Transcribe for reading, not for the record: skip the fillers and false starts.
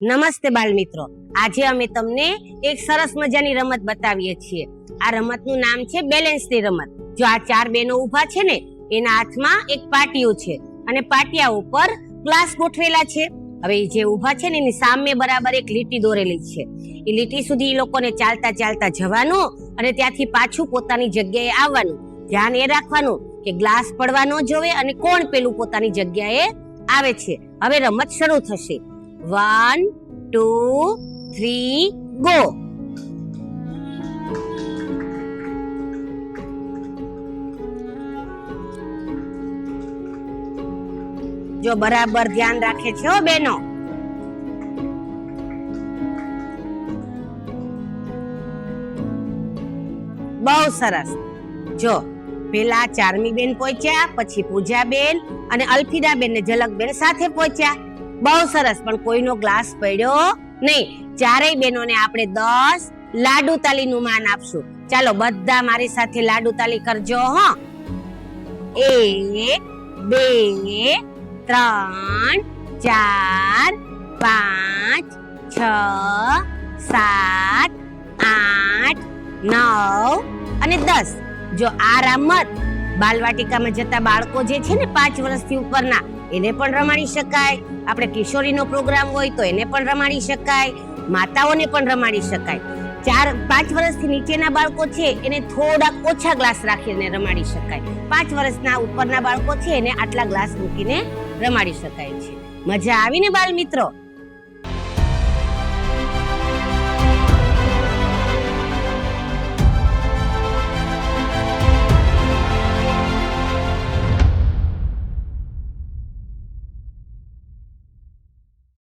નમસ્તે બાળ મિત્રો, આજે અમે તમને એક સરસ મજાની રમત બતાવીએ છીએ. આ રમતનું નામ છે બેલેન્સની રમત. જો આ ચાર બહેનો ઊભા છે ને, એના હાથમાં એક પાટિયું છે અને પાટિયા ઉપર ગ્લાસ ગોઠવેલા છે. હવે જે ઊભા છે ને એની સામે બરાબર એક લીટી દોરેલી છે. એ લીટી સુધી એ લોકોને ચાલતા ચાલતા જવાનું અને ત્યાંથી પાછું પોતાની જગ્યાએ આવવાનું. ધ્યાન એ રાખવાનું કે ગ્લાસ પડવા ન જોવે અને કોણ પેલું પોતાની જગ્યાએ આવે છે. હવે રમત શરૂ થશે. 1, 2, 3, go. જો બરાબર ધ્યાન રાખે છે હો બેનો. બહુ સરસ. જો પેલા ચારમી બેન પહોંચ્યા, પછી પૂજા બેન અને અલ્ફીદા બેન ને ઝલક બેન સાથે પહોંચ્યા. બહુ સરસ, પણ કોઈનો ગ્લાસ પડ્યો નહીં. ચારેય બહેનોને આપણે 10 લાડુ તાલીનું માન આપશું. ચાલો બધા મારી સાથે લાડુ તાલી કરજો હો. 1, 2, 3, 4, 5, 6, 7, 8, 9 અને 10. જો આ રમત બાલવાટિકામાં જતા બાળકો જે છે ને 5 વર્ષથી ઉપરના, એને પણ રમાડી શકાય. આપણે કિશોરીનો પ્રોગ્રામ હોય તો એને પણ રમાડી શકાય. માતાઓને પણ રમાડી શકાય. 4-5 વર્ષથી નીચેના બાળકો છે એને થોડાક ઓછા ગ્લાસ રાખીને રમાડી શકાય. 5 વર્ષના ઉપરના બાળકો છે એને આટલા ગ્લાસ મૂકીને રમાડી શકાય છે. મજા આવીને બાળ મિત્રો?